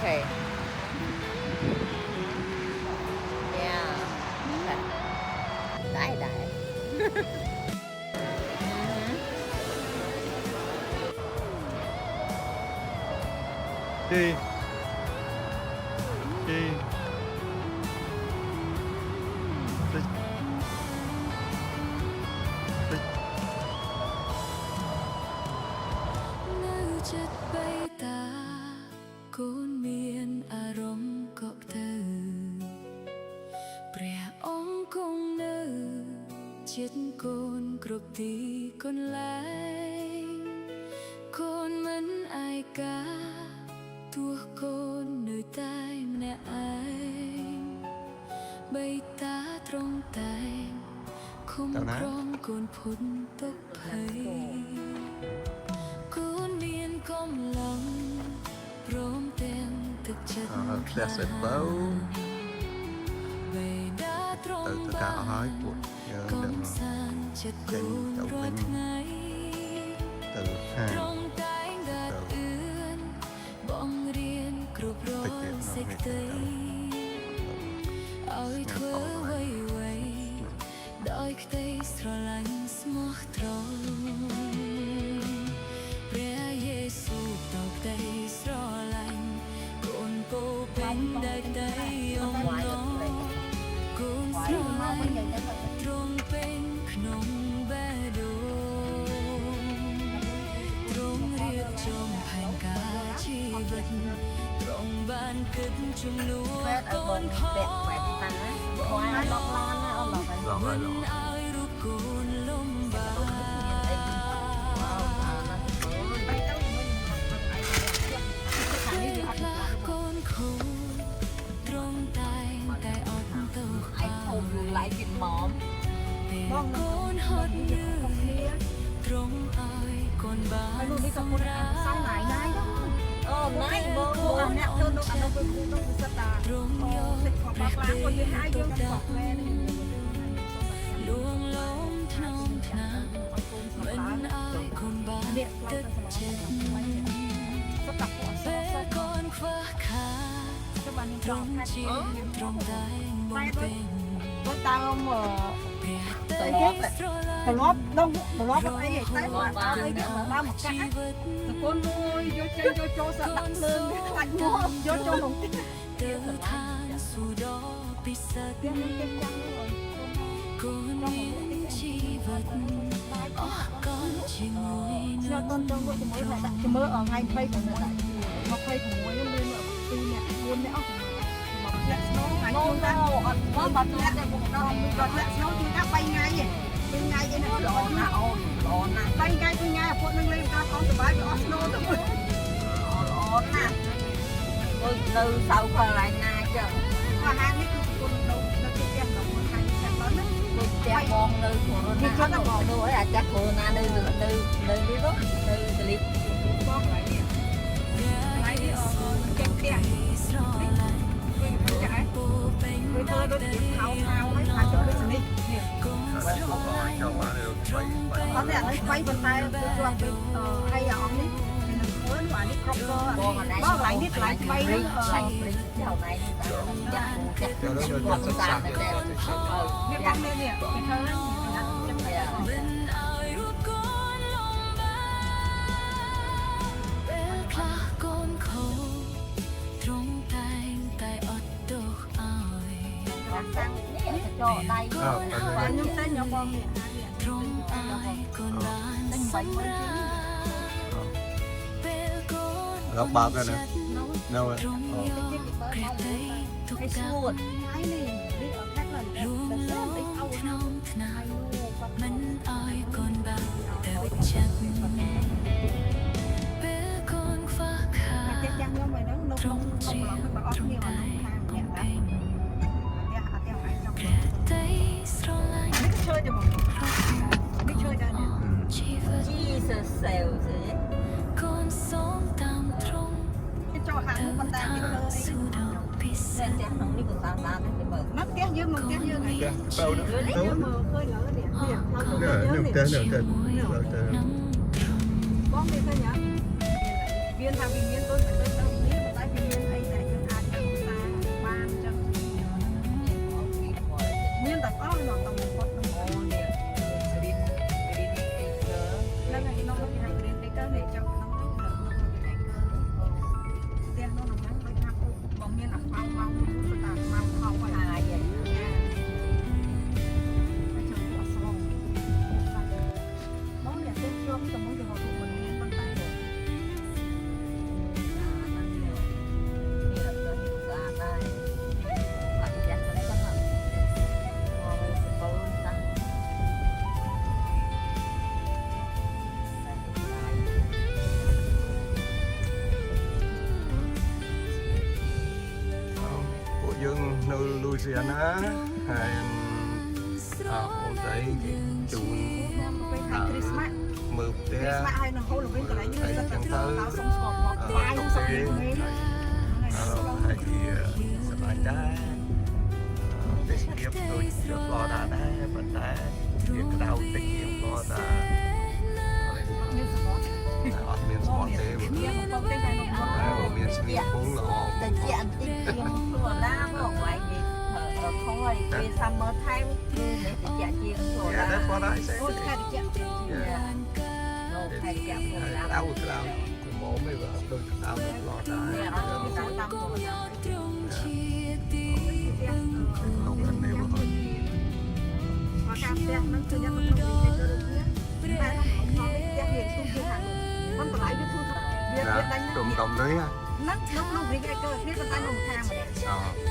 Okay. Yeah. Okay. Đại đại. Đi. Đi.ចិត្តបីតាកូនមានអារម្មណ៍កក់ទៅព្រះអង្គគង់នៅចិត្តកូនគ្រប់ទីកន្លែងកូនមិនអាយកាទោះកូននៅតែម្នាក់ឯងបីតាត្រង់តែងคุ้มครองកូនភុនទុកភ័យកូនមានកំឡុងព្រមទាំងទឹកចិត្តធ្លាក់សិតបើបីដាត្រង់ ទៅការអស់ហើយពួកយើងដឹងសានចិត្តកូនរាល់ថ្ងៃទៅហាង ត្រង់តែងដាច់អឿនបងរៀនគ្រប់រយសេចក្តីឲ្យធ្វើអ្វីដោយក្តីស្រឡាញ់ស្មោះត្រង់ព្រះយេស៊ូវតបតែស្រឡាញ់កូនពោពេញដែលតែអំណរកូនស្រឡាញ់ត្រង់ពេញក្នុងបេះដូងទ្រង់រៀបចំផែនការជីវិតទ្រង់បានគិតជំនួសកូនផងមិនឲ្យរូបកូនលំបាកខ្លះកូនខូចត្រង់តែងតែអត់ទៅឲ្យធំឡាយពីម៉មបងកូនហត់យឺតត្រង់ឲ្យកូនបានសម្រាប់សំឡាយណាយអូណៃបងអ្នកទៅនោះអនុពលនោះសិតតាត្រង់យកព្រះខ្លាគាត់យើងឲ្យយើងទៅបកមែនលួងលោមថ្នមថ្នាមិនឲ្យកូនបានទឹកចិត្តពេលកូនខ្វះខាតត្រង់ជាត្រង់តែបងពេញគាត់តាមព្រះតែស្រឡាញ់ត្រឡប់ដល់ត្រឡប់អីតែមកអីតាមមកកាត់តកូនមួយយកចេញយកចូលសដាក់លើខ្លាច់មកយកចូលក្នុងទីទៅឋានសុដពិសិដ្ឋមានទេចាំកូនមានជីវិតអស់កូនជាមួយខ្ញុំតន់ទៅជាមួយដាក់ជំរឿថ្ងៃ26 26នោះមាន2នាក់4នាក់អស់មកលាក់ស្នូថ្ងៃនោះតែអត់មកបាត់លាក់តែមកដល់គាត់លាក់ស្នូជួយថា3ថ្ងៃឯង2ថ្ងៃឯនេះល្អណាស់អូនល្អណាស់3ថ្ងៃ2ថ្ងៃពួកនឹងលេងការអស់សុបាយវាអស់ស្នូទៅមួយល្អណាស់ដូចនៅសៅកន្លែងណាចឹងអាហារនេះគឺគុណនៅទីផ្ទះរបស់ខាងខាងដល់ណាដូចផ្ទះបងនៅកូរ៉ូណាហ្នឹងបងនោះអីអាចកូរ៉ូណានៅនេះនោះនៅកលីបងហើយនេះហើយនេះចេញផ្ទះស្រឡាញ់វិញចាស់វិញធ្វើដូចជាខោហើយថាចូលដូចនេះនេះអត់ទេអានេះស្បៃប៉ុន្តែគឺជាប់ពីហើយអាអស់នេះមើលអានេះគ្រប់ក៏បងកន្លែងនេះកន្លែងស្បៃនេះចៅថ្ងៃចាស់ចាស់សាស្ត្រតែនេះបងនេះគេធ្វើមិនឲ្យរូបកូនលំបាកពេលខ្លះកូនខូចត្រង់តែងតែអត់ទោសឲ្យសាំងនេះចោដៃខ្ញុំតែខ្ញុំបងនេះត្រង់ឲ្យកូនបានសម្រាប់ពេលកូនเราបើកហើយណានៅត្រង់យកព្រះតីទុកកាប់ហើយនេះនេះអត់ថាឡើយតែតែអត់ក្នុងថ្ងៃមិនឲ្យកូនបានទៅចិត្តពេលកូនខ្វះខាតតែចាំខ្ញុំឲ្យនៅក្នុងកំឡុងរបស់អស់គ្នាខាងអ្នកណាព្រះតីស្រឡាញ់នេះជួយទៅមកនេះជួយដល់ជីវិត Jesus sale ទេកូនសូមតាមត្រង់ គេចូលហាងប៉ុន្តែគេធ្វើអីសុដពិសេសតែក្នុងនេះក៏តាមបានដែរមើលណាផ្ទះយើងមកផ្ទះយើងហ្នឹងទៅយើងមើលឃើញហើយនេះនេះបងមានឃើញហ៎មានថាវាមានដូចទៅនេះតែវាមានអីតែ នៅ Louisiana ហើយអូនស្រីជូន ពេលថ្ងៃគ្រីស្មាស់ មើលផ្ទះ គ្រីស្មាស់ហើយនៅហូលវិញកន្លែងយើងទៅទៅសុំស្គាល់មកបាយសុំគេនេះ ហើយជាសប្បាយដែរទេសភាពដូចជា Florida ដែរប៉ុន្តែវាក្តៅតិចជាង Florida មានសមុទ្រ អត់មានស្ពតទេ មានបំពេញតែនៅក្នុង ហើយមានស្វីពងល្អ តែជាអន្តិចជាងខ្លួនណាមកវាយនេះខំឲ្យវា summer time គឺនេះតិចជាងខ្លួន Yeah, ណា that's what I say. អូខែតិច នៅខែជាខ្លួនណា ក្តៅមកមិនបើដូចក្តៅ Florida នេះអត់មានតាមខ្លួនណា ក្នុង neighborhood មកការផ្ទះហ្នឹងគឺយ៉ាងក្នុងវិទ្យាល័យទៅតែក្នុងផ្ទះវាទូជាខាងមិនតម្លៃវាធូរវាដាច់ ទុំតំលុយ ហ្នឹងក្នុងវិទ្យាល័យគ្នាប៉ុន្តែក្នុងខាងម្នាក់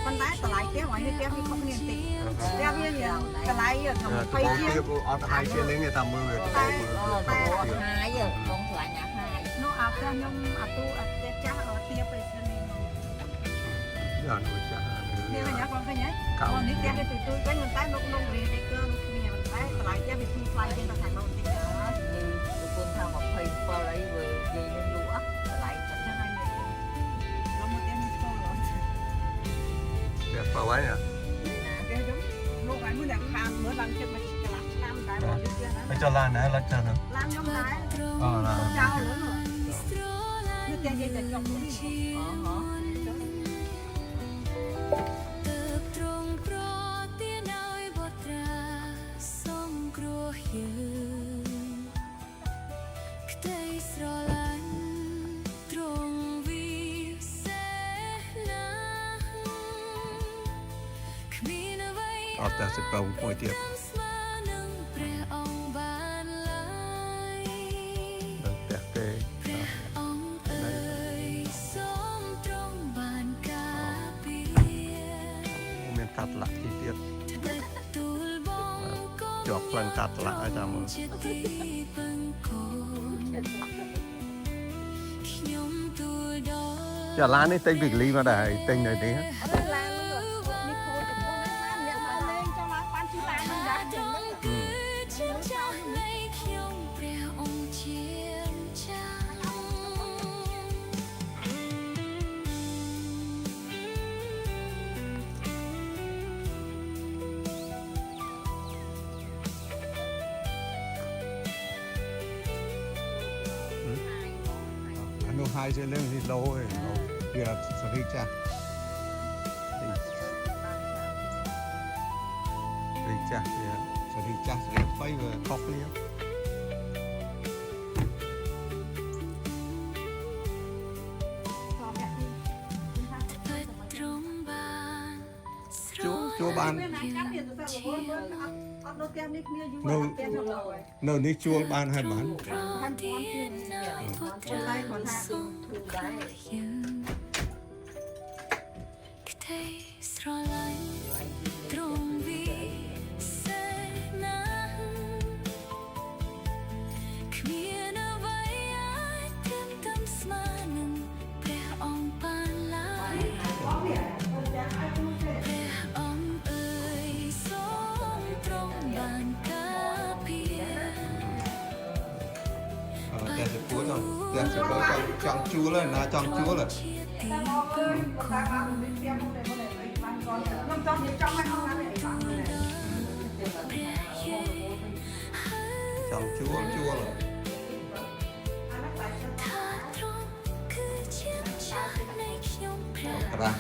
ប៉ុន្តែតម្លៃផ្ទះហើយផ្ទះវាខុសគ្នាបន្តិចផ្ទះវាតម្លៃថា20ជាង អត់ហើយជាលេងតែមើលវាទៅមើល តែអត់ហាយបងឆ្លាញ់ណាហាយ នោះអាផ្ទះខ្ញុំអាទូអាផ្ទះចាស់ទៀបទៅស្នេះ យ៉ានោះចា នេះវិញបងឃើញហ៎បងនេះផ្ទះវាទូវិញប៉ុន្តែនៅក្នុងវិទ្យាល័យគឺនោះគ្នាប៉ុន្តែតម្លៃផ្ទះវាធូរថ្លៃជាងទៅខាងនោះបន្តិច នេះប្រពន្ធថា27អីវើនិយាយនឹងលក់តម្លៃតែ ចឹងហើយនេះលោកមកផ្ទះនេះស្គាល់អត់ វាបើហើយ ផ្ទះខ្ញុំលោកហើយមួយអ្នកខាងមើលឡើងចិត្តមកកន្លះឆ្នាំតែបងនេះទៀតណា ហើយចុះឡានណាឡានចាស់ ឡានខ្ញុំដែរ អូឡាន ចោលហ្នឹងនេះផ្ទះយើងតែចង់នេះ អូហ៎ អត់តែសិបមួយទៀតដល់ផ្ទះទេមានកាត់ឡាក់ទីទៀតជាប់ផ្លឹងកាត់ឡាក់ឲ្យតាមមើលចាឡាននេះទិញពីកលីមកដែរទិញនៅនេះ អត់ឡាននេះខូចទៅហ្នឹងអ្នកមកលេងចូលឡើងបានជិះឡានហ្នឹងដែរចឹង នោះហើយជាលឿនទីឡូឯងវាសេរីចាស់សេរីចាស់វាសេរីចាស់សេរីថ្មីវាខុសគ្នា ជួបាន មានណាកាត់មានទៅទៅមើលអត់នៅផ្ទះនេះគ្នាយូរ នៅនេះជួលបានហើយបាន ហាន់ជាងคนไทยคนหา ទូដែរ តែសពួរតែសពួរចង់ជួលណាចង់ជួល ខ្ញុំចង់និយាយចង់ឲ្យអស់ណាស់ឯងបងណា ចង់ជួលជួលប្រាស់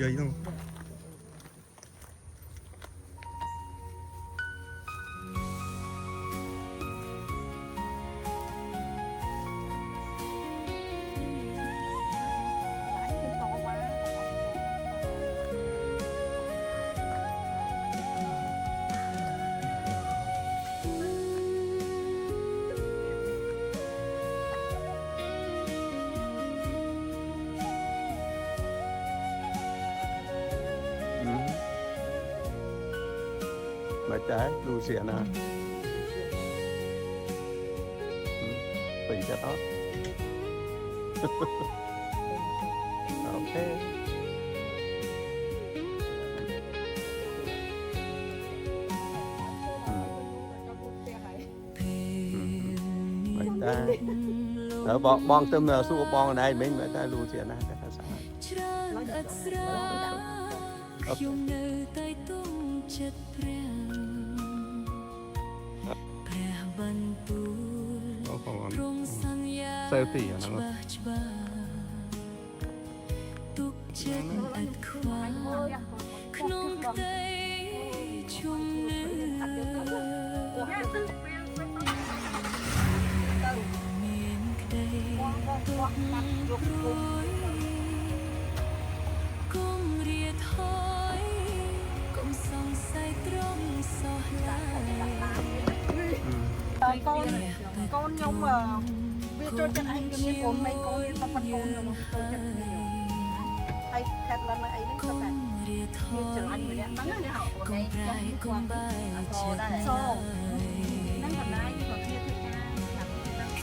dây luôn មិនដែរលូស៊ីណាពេញចិត្តអត់អូខេមិនដែរបងទៅសួរបងណៃមិញមិនដែរលូស៊ីណាតែថាស្អាត ច្រើនឥតស្រាខ្ញុំនៅតែទុំចិត្តព្រះបន្ទូលរងសន្យា ទៅទីអាហ្នឹង ច្បាស់ទុកចិត្តឥតខ្វល់ក្នុងក្តីជំនឿមានក្តីទុកព្រួយគុំរៀថយកុំសង្ស័យត្រង់សោះឡើយ កូនខ្ញុំវាចូលចិត្តឯងមានកូនមេកូនប៉ុន្តែកូនខ្ញុំចូលចិត្តហើយកាត់ឡើងនៅអីហ្នឹងគាត់តែវាច្រឡាញ់ម្នាក់ហ្នឹងណាហៅអូនឯងគាត់អត់ដែរសូហ្នឹងកន្លែងគាត់គ្នាធ្វើការ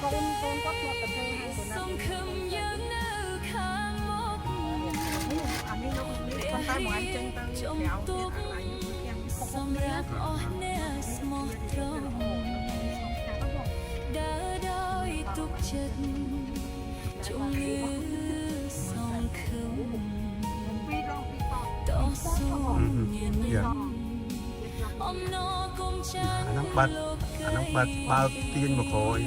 កូនគាត់ធ្លាប់ទៅធ្វើឲ្យគាត់ សង្ឃឹមយើងនៅខាងមុខ អានេះលោកនេះប៉ុន្តែមកអញ្ចឹងទៅក្រៅទៀតអានេះខ្ញុំសម្រាប់អស់អ្នកស្មោះត្រង់ដើរដោយទុកចិត្តជំនឿសង្ឃឹម ពីរងពីត តស៊ូញញឹមអំណរគុំចាន អាហ្នឹងបាត់បើកទាញមកក្រោយ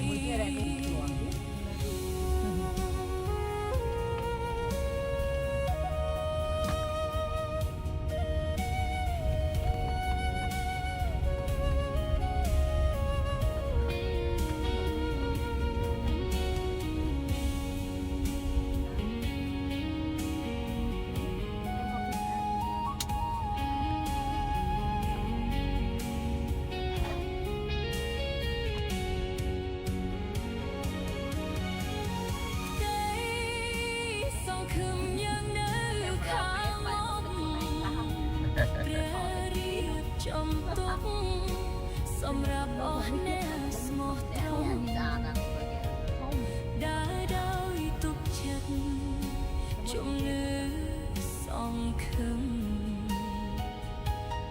សង្ឃឹមយើងនៅខាងមុខព្រះរៀបចំទុកសម្រាប់អស់អ្នកស្មោះត្រង់ដើរដោយទុកចិត្តជំនឿសង្ឃឹម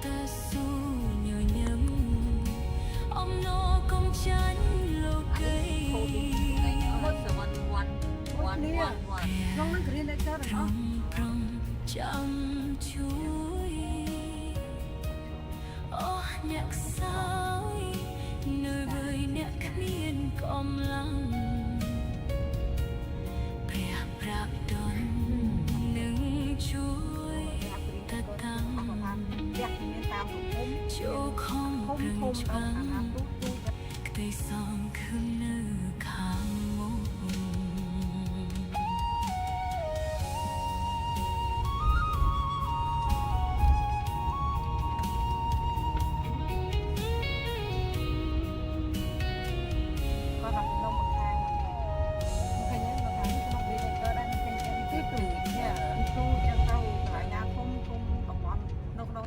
តែស៊ូញញឹមអំណរគុំចាញ់លោកី ក្នុងនឹងគ្រានៅចោល ប្រំប្រំចាំជួយអស់អ្នកខ្សោយនៅvớiអ្នកគ្មានកម្លាំងព្រះប្រាប់ដននឹងជួយតតាំង ផ្ទះមានតាមរំភ ចូលខំប្រឹងច្បាំងក្តីសង្ឃឹមនៅខាងមុខ គាត់ថាក្នុងបង្ខាងឃើញហ្នឹងគាត់ថាក្នុងវីដេអូដែរឃើញទីទូនេះទូចឹងទៅកន្លែងណាធំតំបន់នៅក្នុង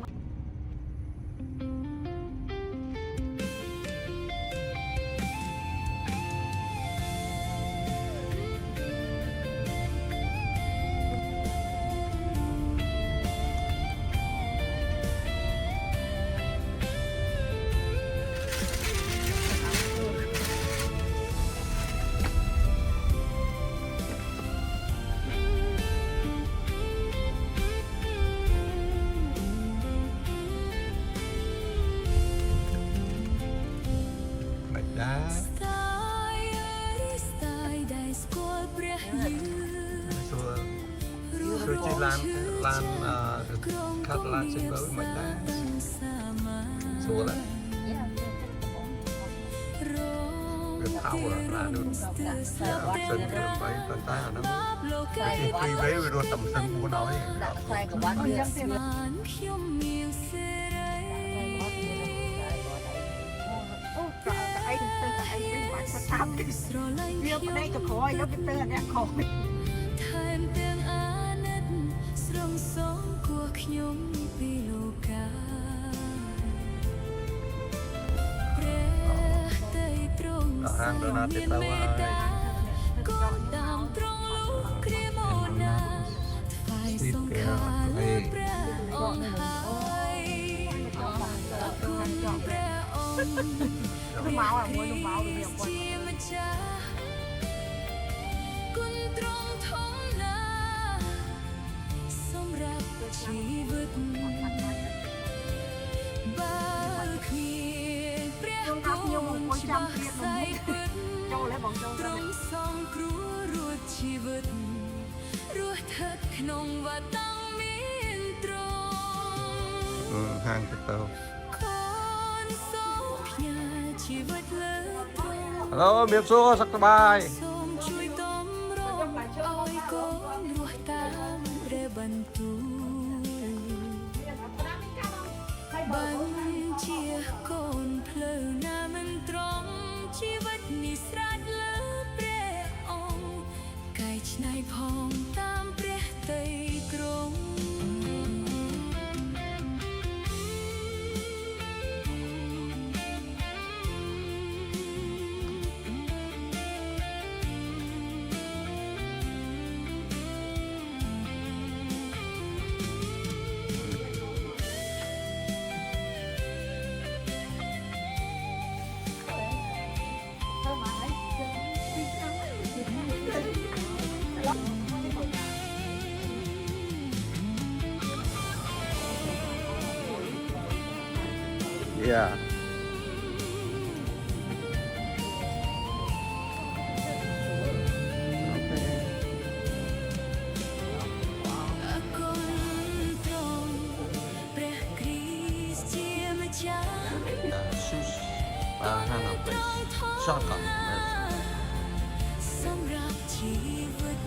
មិនដែរ ស្ទាយដែលស្គាល់ព្រះយឺ សួរជិះឡានខាត់ឡានសិនបើមិនដែរសួរឡើយវាថៅឡាននោះសិនទៅไปប៉ុន្តែអាហ្នឹងទីពីរវេវារត់តែមិនសិន4ហើយ ខ្សែក្បាត់យ៉ាងទៀត ខ្ញុំមានសេរី អូតែឯងទៅតែឯងវិញបាច់តាមទី ស្រឡាញ់ វាប្តីទៅក្រោយយកទៅអានេះខុស ថែមទាំងអាណិតស្រងសងគួរខ្ញុំពីលោកា ដល់ហាងដល់ណាទៀតទៅហើយ ក៏តាមត្រង់លោកគ្រាមកណាថ្វាយសង្ខារលើព្រះអង្គហើយអរគុណព្រះអង្គ máu à mua máu được nhiều ជាម្ចាស់គុណទ្រង់ធំណាស់សម្រាប់ជីវិតបើគ្មានព្រះអង្គច្បាស់ស្អីពិត châu lấy bọn châu ទ្រង់សងគ្រោះរួចជីវិតរស់ស្ថិតក្នុងវត្តមានទ្រង់ ហាងទៅទៅ កូនសូមផ្ញើជីវិតលើទ្រង់ ហឡូមៀបសួរសុខសប្បាយ សូមជួយតំរងឲ្យកូនរស់តាមព្រះបន្ទូលបញ្ជាកូនផ្លូវណាមិនត្រង់ជីវិតនេះស្រេចលើព្រះអង្គកែច្នៃផងតាមព្រះតីគ្រង Yeah. Shoes. Hang up place. Shotgun. សម្រាប់ជីវិត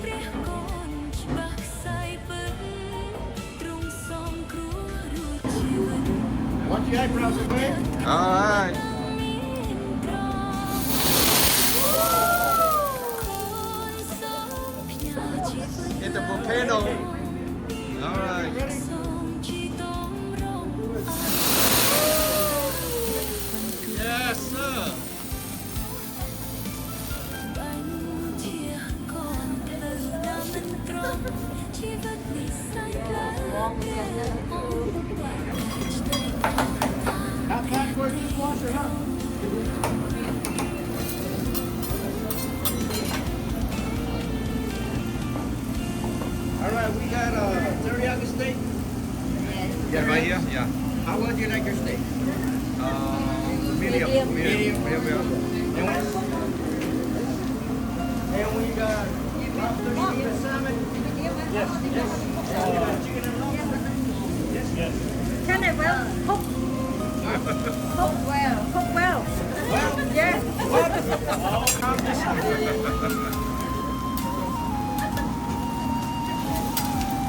ព្រះកូនច្បាស់ស្អីពិតទ្រង់សងគ្រោះរួចជីវិត What you had, Browser Bay? All right. មានត្រង់កូនសូមផ្ញើជីវិត Hit the volcano. All right. សូមជីតំរង Yes, sir. បញ្ជាកូនផ្លូវណាមិនត្រង់ជីវិតនេះស្អីឡើយ How fast were you washer, huh? All right, we got teriyaki steak. Yeah, right here. Yeah. How well do you like your steak? Medium. Medium. Medium. And we got lobster and salmon. Yes, yes. Chicken and lobster. Yes, yes. cái này well cook well yeah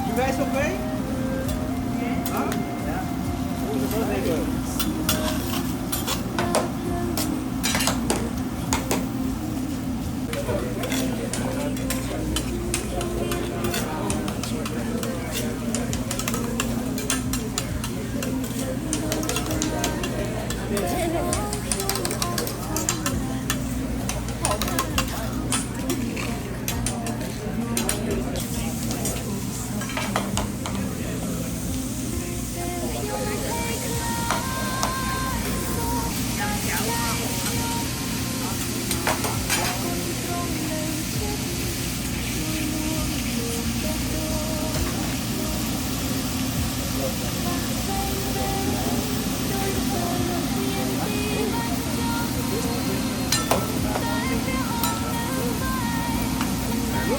You guys okay? Huh? Yeah. Who's the birthday girl?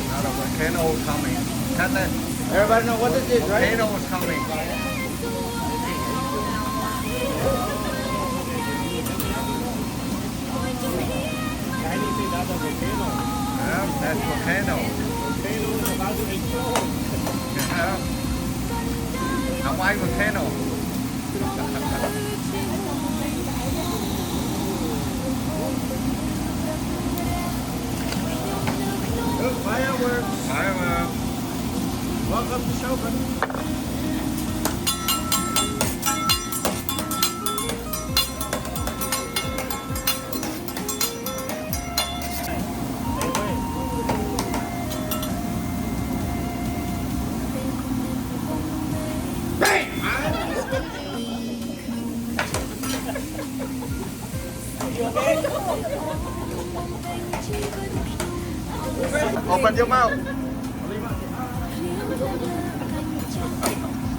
Now the volcano coming. Can the Everybody know what this is, right? volcano is coming. Yeah, that's volcano. Yeah. Hawaii volcano. Look, fireworks. Fireworks. Welcome to Chauvin. Open your mouth.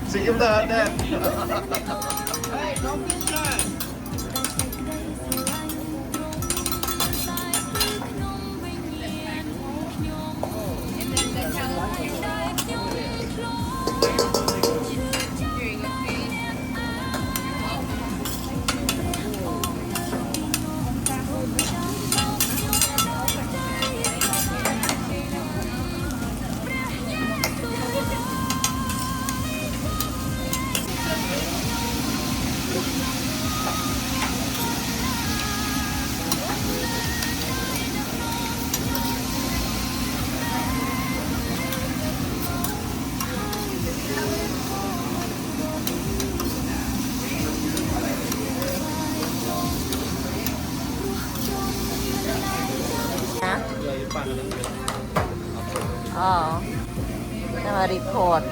See you there, Dad. Hey, don't be shy. อ๋อจะมารีพอร์ต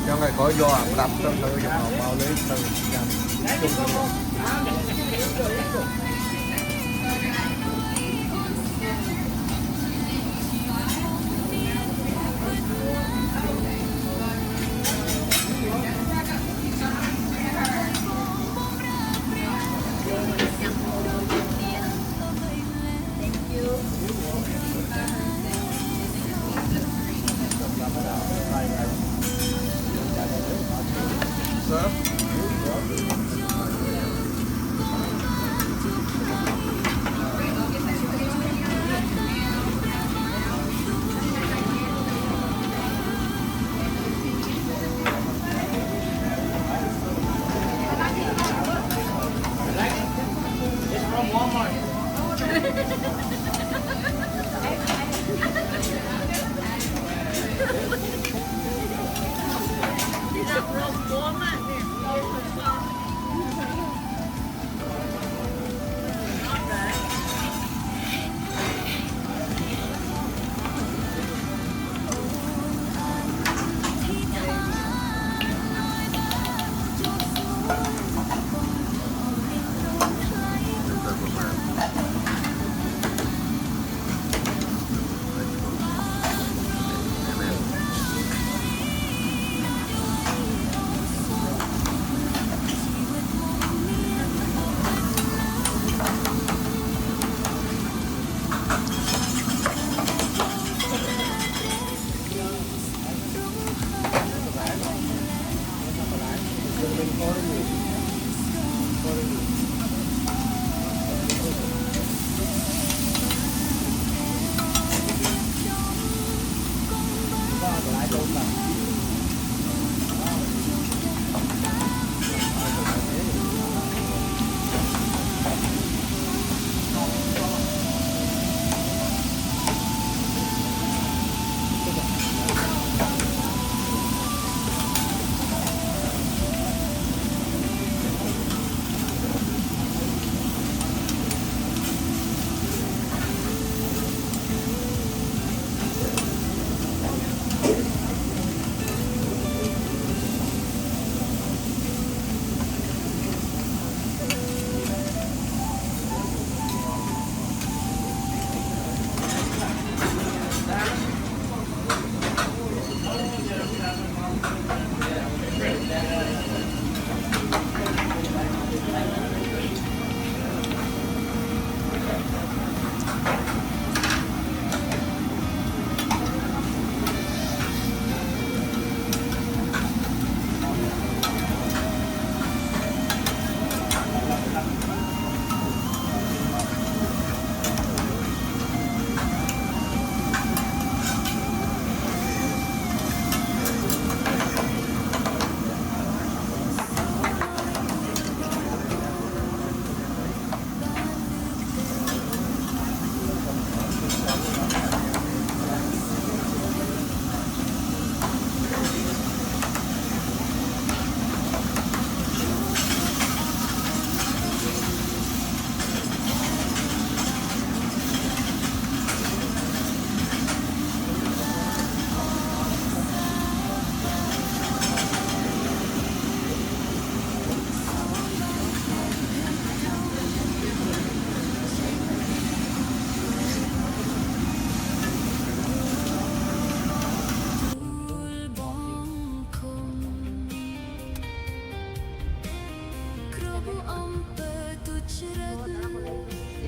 Cho ngày có giò đập tương tự cho họ bao lấy từ nhằm sớm.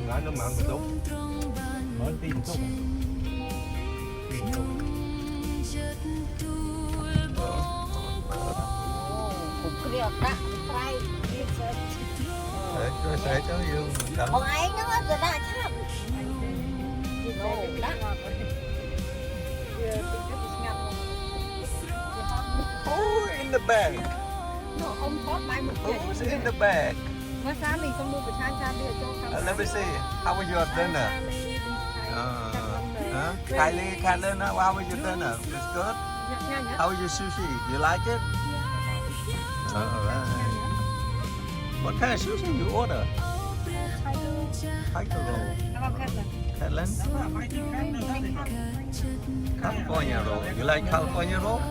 nói nó mặn một lúc Mở tim tốt. Tim tốt. ผมเกลียดนะใครเรียกเสร็จ sẽ cho dương đậm ของไอ้นั่นก็จะได้ชับโอ้ละ oh in the bag อมทอดไม้หมดเลย who's in the bag เมื่อเช้ามีสมุดประชาชาเดียวโจ้ครับ let me see how was your dinner Kylie Kylie how was your dinner it's good how was your sushi you like it alright what kind of sushi you order Tiger roll แล้วก็แค่นั้น Thailand California roll you like California roll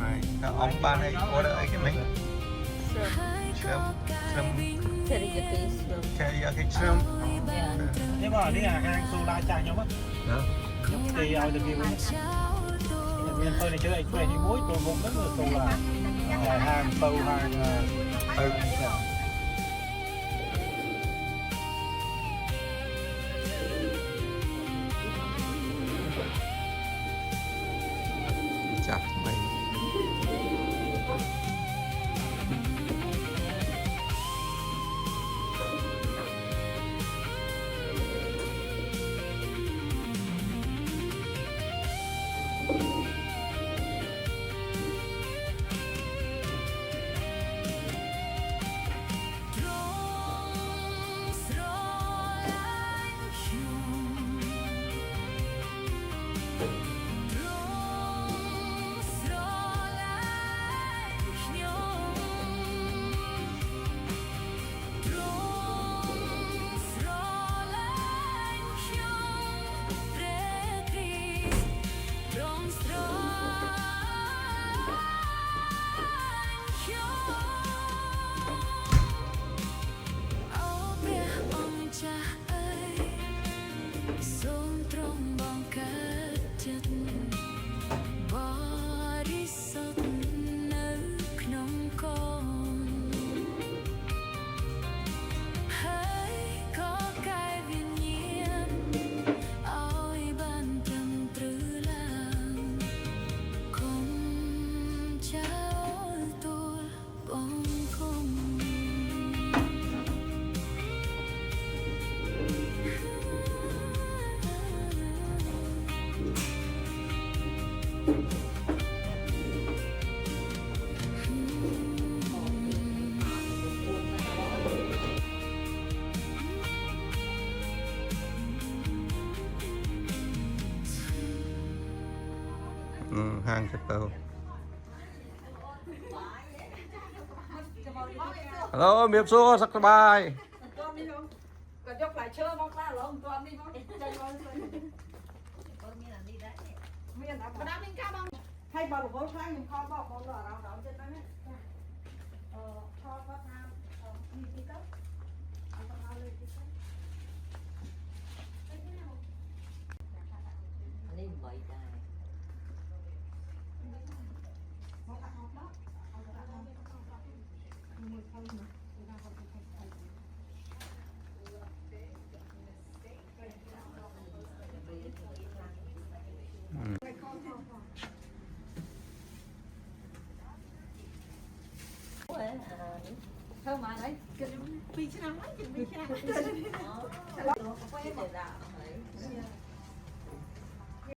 Right. Now, ông ba này order cái mình shrimp teriyaki shrimp teriyaki shrimp Nếu mà đi hàng xô la chàng nhau mất. đó Thì ở được kia cũng nhân tôi này chơi anh quay như muối tôi cũng rất là xô là hàng tàu hàng chặt mày hàng thịt bò hello มีบซัวสักสบาย ก็ยกหลายเชื่อมองตาหลงตัวนี้มั้งใจร้อนเลยไม่ยันดับมาดับเป็นก้าบ้างให้บอลหลวงพ่อใช้ยังคอบอกของเราจะได้ไหมคอก็ทำมีที่ก็เอาตะเอาเลยที่ก็ อันนี้ใบได้ เธอมาไหนกินปีชนะไหมกินปีชนะไหม Nó quay để đạo